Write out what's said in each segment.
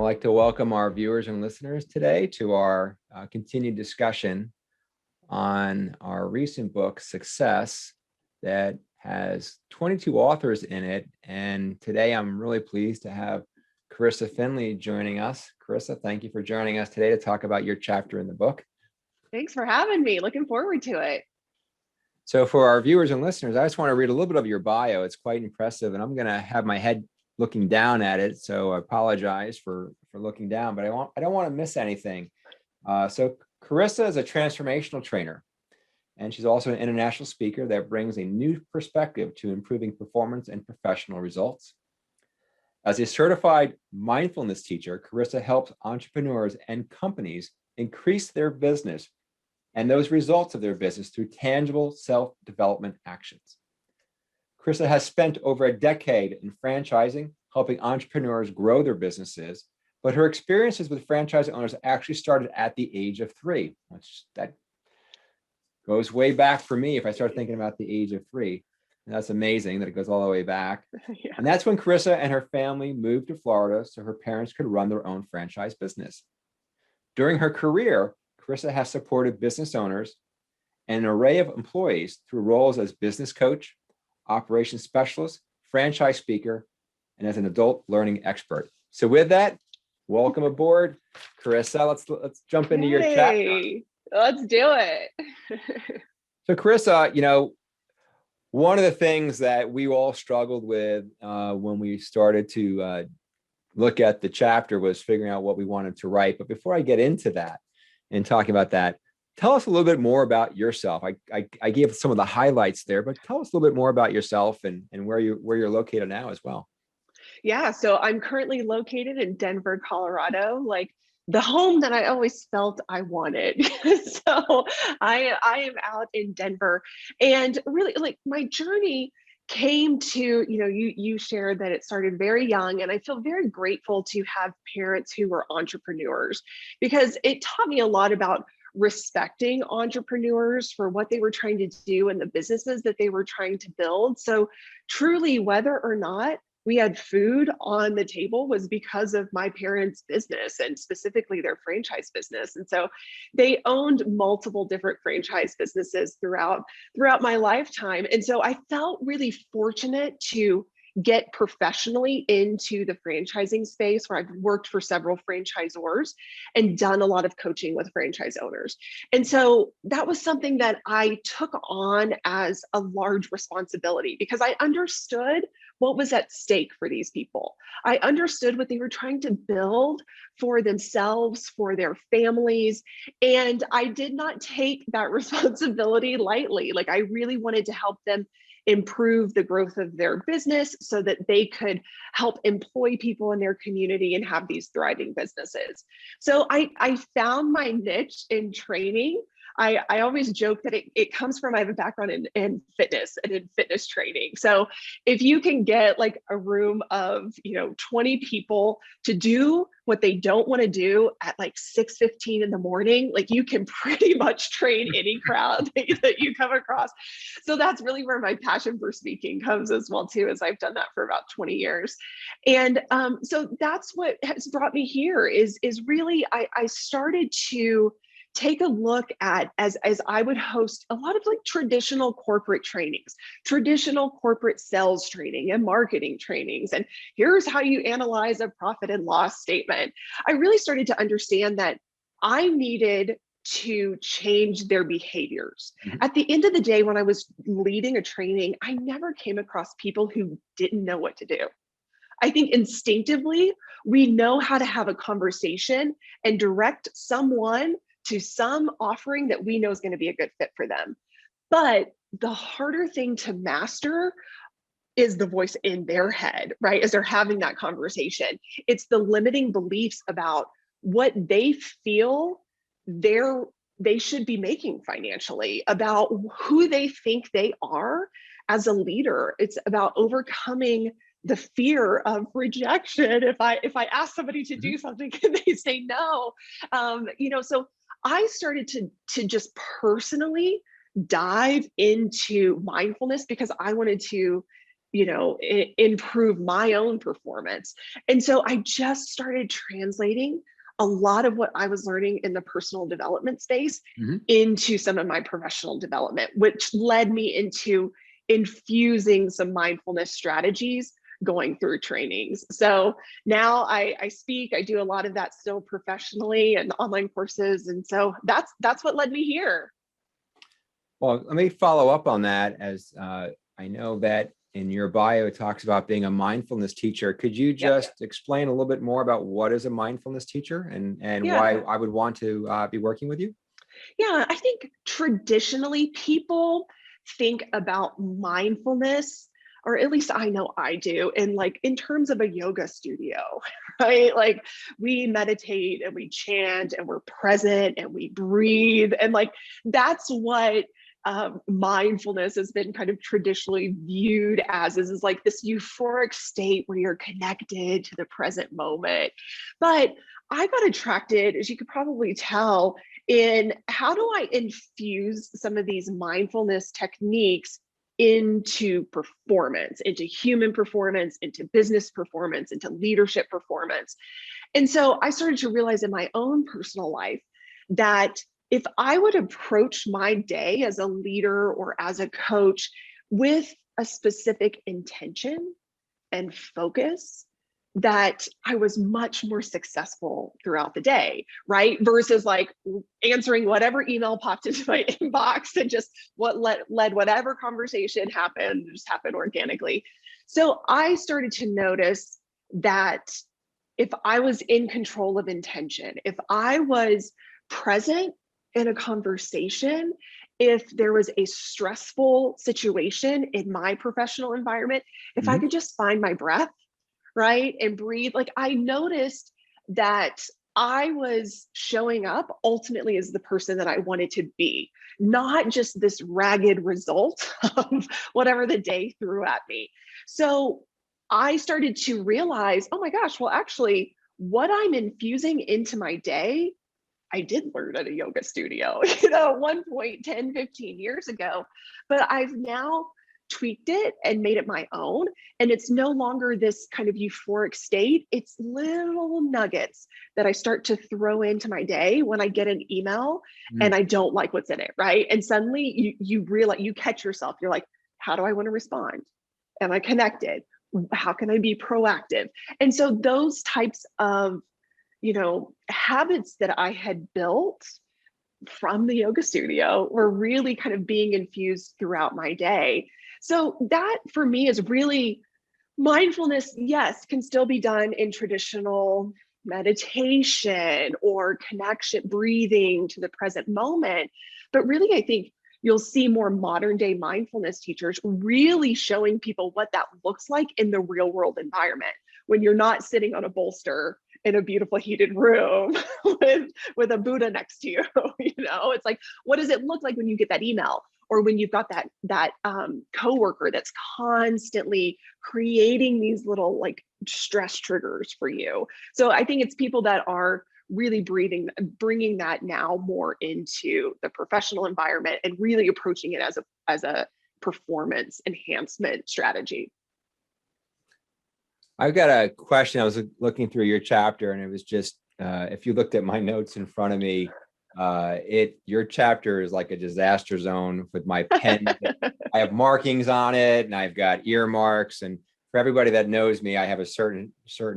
like to welcome our viewers and listeners today to our continued discussion on our recent book, Success, that has 22 authors in it. And today I'm really pleased to have Carisa Findley joining us. Carisa, thank you for joining us today to talk about your chapter in the book. Thanks for having me. Looking forward to it. So for our viewers and listeners, I just want to read a little bit of your bio. It's quite impressive, and I'm going to have my head looking down at it. So I apologize for looking down, but I don't want to miss anything. So Carisa is a transformational trainer, and she's also an international speaker that brings a new perspective to improving performance and professional results. As a certified mindfulness teacher, Carisa helps entrepreneurs and companies increase their business and those results of their business through tangible self-development actions. Carisa has spent over a decade in franchising, helping entrepreneurs grow their businesses, but her experiences with franchise owners actually started at the age of 3, which that goes way back for me if I start thinking about the age of 3. And that's amazing that it goes all the way back. Yeah. And that's when Carisa and her family moved to Florida so her parents could run their own franchise business. During her career, Carisa has supported business owners and an array of employees through roles as business coach, operations specialist, franchise speaker, and as an adult learning expert. So with that, welcome aboard, Carisa. Let's jump into your chapter. Let's do it. So Carisa, one of the things that we all struggled with when we started to look at the chapter was figuring out what we wanted to write. But before I get into that and talking about that, tell us a little bit more about yourself. I gave some of the highlights there, but tell us a little bit more about yourself and where you're located now as well. Yeah, so I'm currently located in Denver, Colorado, like the home that I always felt I wanted. So I am out in Denver, and really like my journey came to, you shared that it started very young, and I feel very grateful to have parents who were entrepreneurs, because it taught me a lot about respecting entrepreneurs for what they were trying to do and the businesses that they were trying to build. So truly, whether or not we had food on the table was because of my parents' business, and specifically their franchise business. And so they owned multiple different franchise businesses throughout my lifetime. And so I felt really fortunate to get professionally into the franchising space, where I've worked for several franchisors and done a lot of coaching with franchise owners. And so that was something that I took on as a large responsibility, because I understood what was at stake for these people. I understood what they were trying to build for themselves, for their families. And I did not take that responsibility lightly. Like, I really wanted to help them improve the growth of their business so that they could help employ people in their community and have these thriving businesses. So I found my niche in training. I always joke that it comes from, I have a background in fitness and in fitness training. So if you can get like a room of 20 people to do what they don't want to do at like 6:15 in the morning, like you can pretty much train any crowd that you come across. So that's really where my passion for speaking comes as well too, as I've done that for about 20 years. And so that's what has brought me here is really, I started to take a look at, as I would host a lot of like traditional corporate trainings, traditional corporate sales training and marketing trainings. And here's how you analyze a profit and loss statement. I really started to understand that I needed to change their behaviors. Mm-hmm. At the end of the day, when I was leading a training, I never came across people who didn't know what to do. I think instinctively, we know how to have a conversation and direct someone to some offering that we know is going to be a good fit for them. But the harder thing to master is the voice in their head, right? As they're having that conversation. It's the limiting beliefs about what they feel they should be making financially, about who they think they are as a leader. It's about overcoming the fear of rejection. If I ask somebody to do something, can they say no? So I started to just personally dive into mindfulness because I wanted to improve my own performance. And so I just started translating a lot of what I was learning in the personal development space into some of my professional development, which led me into infusing some mindfulness strategies going through trainings. So now I speak, I do a lot of that still professionally and online courses. And so that's what led me here. Well, let me follow up on that, as I know that in your bio, it talks about being a mindfulness teacher. Could you just explain a little bit more about what is a mindfulness teacher and why I would want to be working with you? Yeah, I think traditionally people think about mindfulness, or at least I know I do, and like in terms of a yoga studio, right? Like we meditate and we chant and we're present and we breathe. And like that's what mindfulness has been kind of traditionally viewed as, is like this euphoric state where you're connected to the present moment. But I got attracted, as you could probably tell, in how do I infuse some of these mindfulness techniques into performance, into human performance, into business performance, into leadership performance. And so I started to realize in my own personal life that if I would approach my day as a leader or as a coach with a specific intention and focus, that I was much more successful throughout the day, right? Versus like answering whatever email popped into my inbox and just what led whatever conversation happened, just happened organically. So I started to notice that if I was in control of intention, if I was present in a conversation, if there was a stressful situation in my professional environment, if I could just find my breath, right, and breathe, like I noticed that I was showing up ultimately as the person that I wanted to be, not just this ragged result of whatever the day threw at me. So I started to realize, oh my gosh, well, actually, what I'm infusing into my day, I did learn at a yoga studio, at one point 10, 15 years ago, but I've now tweaked it and made it my own. And it's no longer this kind of euphoric state. It's little nuggets that I start to throw into my day when I get an email and I don't like what's in it, right? And suddenly you realize, you catch yourself, you're like, how do I want to respond? Am I connected? How can I be proactive? And so those types of habits that I had built from the yoga studio were really kind of being infused throughout my day. So that for me is really mindfulness. Yes, can still be done in traditional meditation or connection, breathing to the present moment. But really, I think you'll see more modern day mindfulness teachers really showing people what that looks like in the real world environment, when you're not sitting on a bolster in a beautiful heated room with a Buddha next to you. It's like, what does it look like when you get that email, or when you've got that coworker that's constantly creating these little like stress triggers for you? So I think it's people that are really bringing that now more into the professional environment and really approaching it as a performance enhancement strategy. I've got a question. I was looking through your chapter, and it was just, if you looked at my notes in front of me, your chapter is like a disaster zone with my pen. I have markings on it, and I've got earmarks. And for everybody that knows me, I have a certain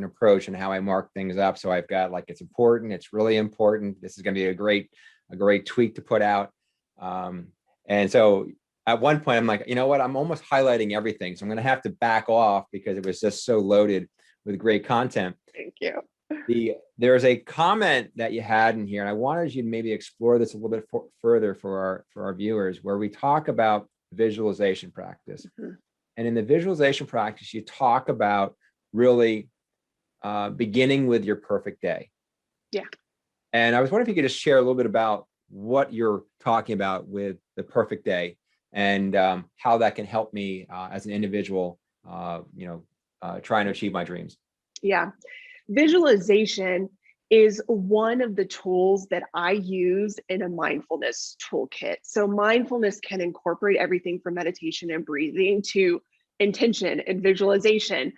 approach in how I mark things up. So I've got like, it's important, it's really important. This is going to be a great tweak to put out. And so at one point, I'm like, you know what? I'm almost highlighting everything. So I'm going to have to back off because it was just so loaded with great content. Thank you. There's a comment that you had in here, and I wanted you to maybe explore this a little bit further for our viewers, where we talk about visualization practice. And in the visualization practice, you talk about really beginning with your perfect day. Yeah. And I was wondering if you could just share a little bit about what you're talking about with the perfect day, and how that can help me as an individual, trying to achieve my dreams. Yeah. Visualization is one of the tools that I use in a mindfulness toolkit. So mindfulness can incorporate everything from meditation and breathing to intention and visualization.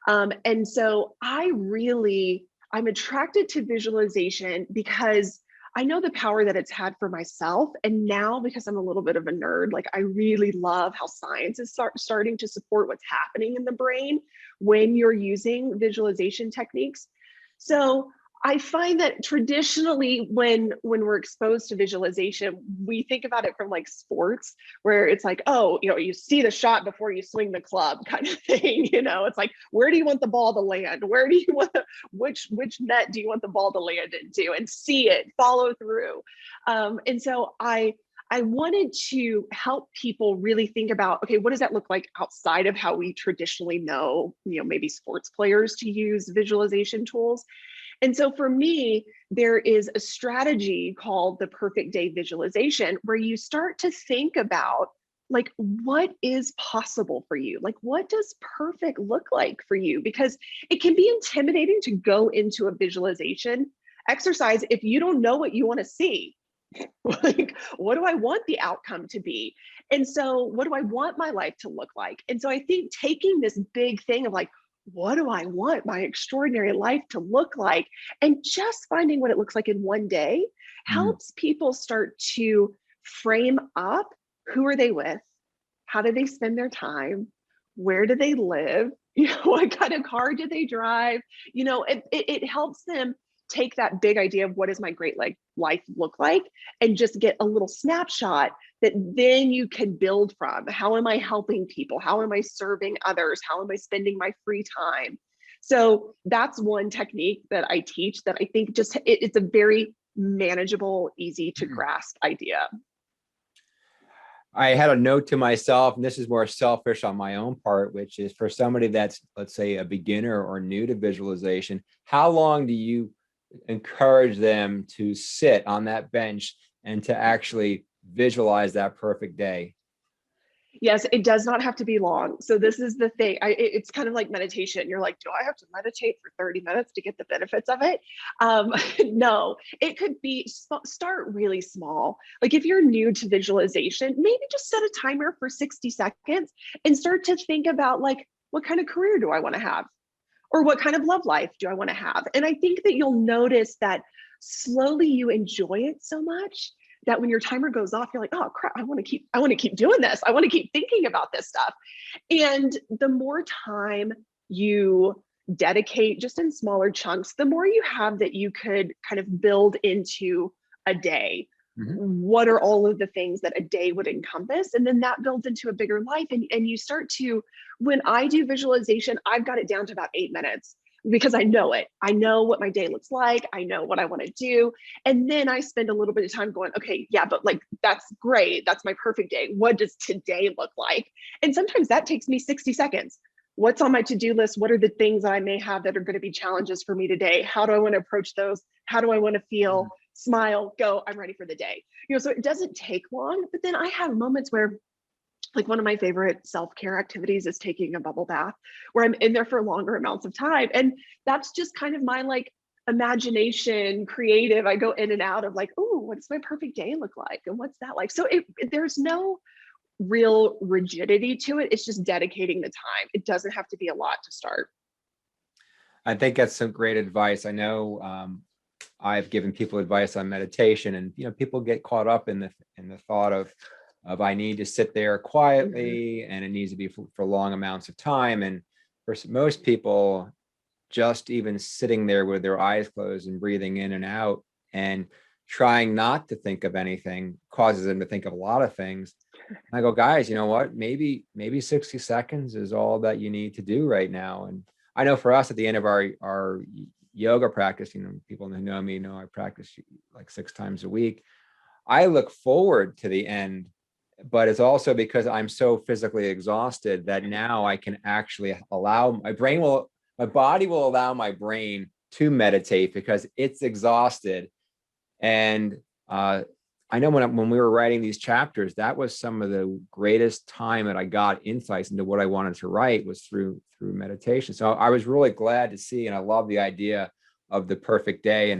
And so I'm attracted to visualization because I know the power that it's had for myself. And now, because I'm a little bit of a nerd, like I really love how science is starting to support what's happening in the brain when you're using visualization techniques. So I find that traditionally when we're exposed to visualization, we think about it from like sports, where it's like, oh, you see the shot before you swing the club kind of thing. It's like, where do you want the ball to land? Where do you want which net do you want the ball to land into, and see it follow through. And so I wanted to help people really think about, okay, what does that look like outside of how we traditionally know, maybe sports players to use visualization tools. And so for me, there is a strategy called the perfect day visualization, where you start to think about, like, what is possible for you? Like, what does perfect look like for you? Because it can be intimidating to go into a visualization exercise if you don't know what you want to see. Like, what do I want the outcome to be? And so what do I want my life to look like? And so I think taking this big thing of like, what do I want my extraordinary life to look like? And just finding what it looks like in one day helps people start to frame up, who are they with? How do they spend their time? Where do they live? What kind of car do they drive? It helps them take that big idea of what does my great life look like, and just get a little snapshot that then you can build from. How am I helping people? How am I serving others? How am I spending my free time? So that's one technique that I teach that I think just it's a very manageable, easy to grasp idea. I had a note to myself, and this is more selfish on my own part, which is for somebody that's, let's say, a beginner or new to visualization, how long do you encourage them to sit on that bench and to actually visualize that perfect day? Yes, it does not have to be long. So this is the thing. It's kind of like meditation. You're like, do I have to meditate for 30 minutes to get the benefits of it? No, it could be start really small. Like if you're new to visualization, maybe just set a timer for 60 seconds and start to think about, like, what kind of career do I want to have? Or what kind of love life do I want to have? And I think that you'll notice that slowly you enjoy it so much that when your timer goes off, you're like, oh crap, I want to keep doing this. I want to keep thinking about this stuff. And the more time you dedicate just in smaller chunks, the more you have that you could kind of build into a day. What are all of the things that a day would encompass? And then that builds into a bigger life. And you start to, when I do visualization, I've got it down to about 8 minutes because I know it. I know what my day looks like. I know what I want to do. And then I spend a little bit of time going, okay, yeah, but like, that's great. That's my perfect day. What does today look like? And sometimes that takes me 60 seconds. What's on my to-do list? What are the things I may have that are going to be challenges for me today? How do I want to approach those? How do I want to feel? Smile, go, I'm ready for the day. So it doesn't take long, but then I have moments where, like, one of my favorite self-care activities is taking a bubble bath, where I'm in there for longer amounts of time. And that's just kind of my like imagination, creative. I go in and out of like, oh, what does my perfect day look like? And what's that like? So there's no real rigidity to it. It's just dedicating the time. It doesn't have to be a lot to start. I think that's some great advice. I know I've given people advice on meditation, and people get caught up in the thought of I need to sit there quietly, and it needs to be for long amounts of time. And for most people, just even sitting there with their eyes closed and breathing in and out and trying not to think of anything causes them to think of a lot of things. And I go, guys, you know what? Maybe 60 seconds is all that you need to do right now. And I know for us at the end of our yoga practice, people who know me know I practice like 6 times a week. I look forward to the end, but it's also because I'm so physically exhausted that now I can actually allow my body will allow my brain to meditate because it's exhausted. And I know when we were writing these chapters, that was some of the greatest time that I got insights into what I wanted to write was through meditation. So I was really glad to see, and I love the idea of the perfect day.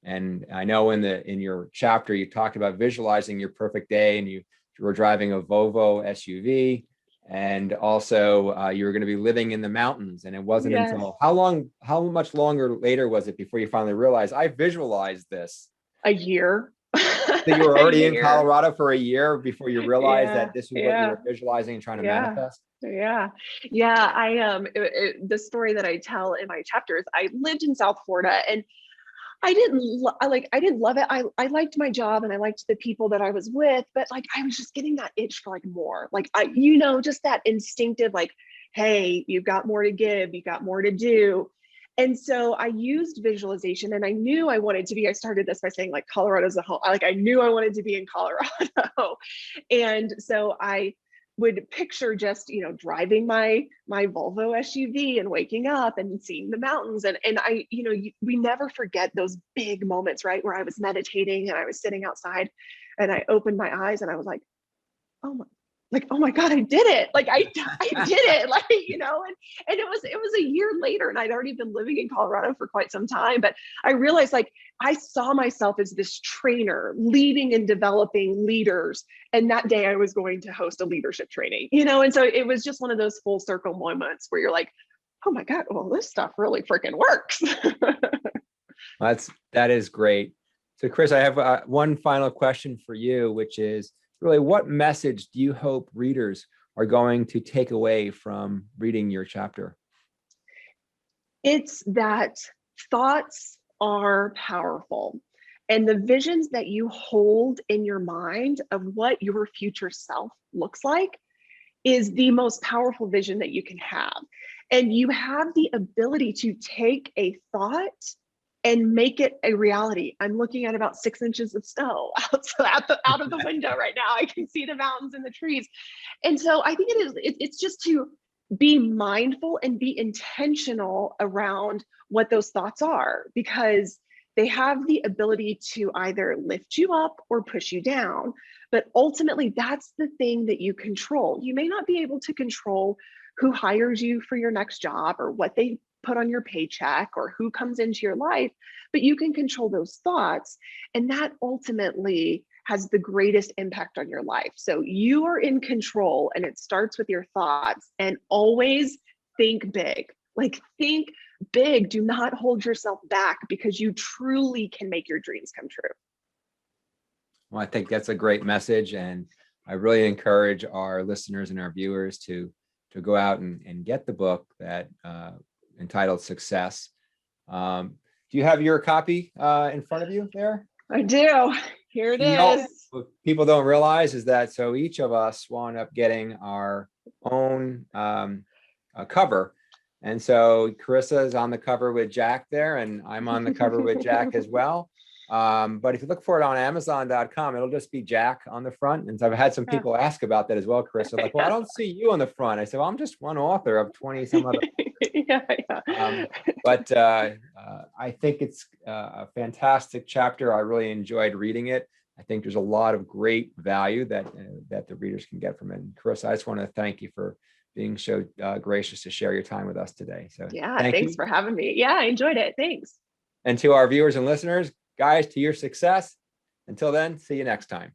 And I know in your chapter, you talked about visualizing your perfect day, and you were driving a Volvo SUV. And also you were going to be living in the mountains. And it wasn't Yes. until how much longer later was it before you finally realized I visualized this? A year. So you were A already in year. Colorado for a year before you realized that this was what you were visualizing and trying to manifest? Yeah. The story that I tell in my chapters, I lived in South Florida, and I didn't love it. I liked my job and I liked the people that I was with, but like I was just getting that itch for like more. Like just that instinctive, like, hey, you've got more to give, you got more to do. And so I used visualization, and I knew I wanted to be. I started this by saying like Colorado's a home. I knew I wanted to be in Colorado. And so I would picture just driving my Volvo SUV and waking up and seeing the mountains, and we never forget those big moments, right, where I was meditating and I was sitting outside and I opened my eyes and I was like, oh my, oh my God, I did it. Like I did it. Like, and it was a year later, and I'd already been living in Colorado for quite some time. But I realized like I saw myself as this trainer leading and developing leaders. And that day I was going to host a leadership training, and so it was just one of those full circle moments where you're like, oh my God, well, this stuff really freaking works. That is great. So Chris, I have one final question for you, which is really, what message do you hope readers are going to take away from reading your chapter? It's that thoughts are powerful, and the visions that you hold in your mind of what your future self looks like is the most powerful vision that you can have. And you have the ability to take a thought and make it a reality. I'm looking at about 6 inches of snow out of the window right now. I can see the mountains and the trees. And so I think it's just to be mindful and be intentional around what those thoughts are, because they have the ability to either lift you up or push you down. But ultimately, that's the thing that you control. You may not be able to control who hires you for your next job or what they put on your paycheck or who comes into your life, but you can control those thoughts. And that ultimately has the greatest impact on your life. So you are in control, and it starts with your thoughts. And always think big. Like, think big. Do not hold yourself back, because you truly can make your dreams come true. Well, I think that's a great message. And I really encourage our listeners and our viewers to go out and get the book that entitled Success. Do you have your copy in front of you there? I do. Here it is. What people don't realize is that so each of us wound up getting our own cover. And so Carisa is on the cover with Jack there, and I'm on the cover with Jack as well. But if you look for it on Amazon.com, it'll just be Jack on the front. And so I've had some people ask about that as well, Carisa. Like, well, I don't see you on the front. I said, well, I'm just one author of 20 some other. But I think it's a fantastic chapter. I really enjoyed reading it. I think there's a lot of great value that the readers can get from it. And Carisa, I just want to thank you for being so gracious to share your time with us today. So thanks for having me. Yeah, I enjoyed it. Thanks. And to our viewers and listeners, guys, to your success. Until then, see you next time.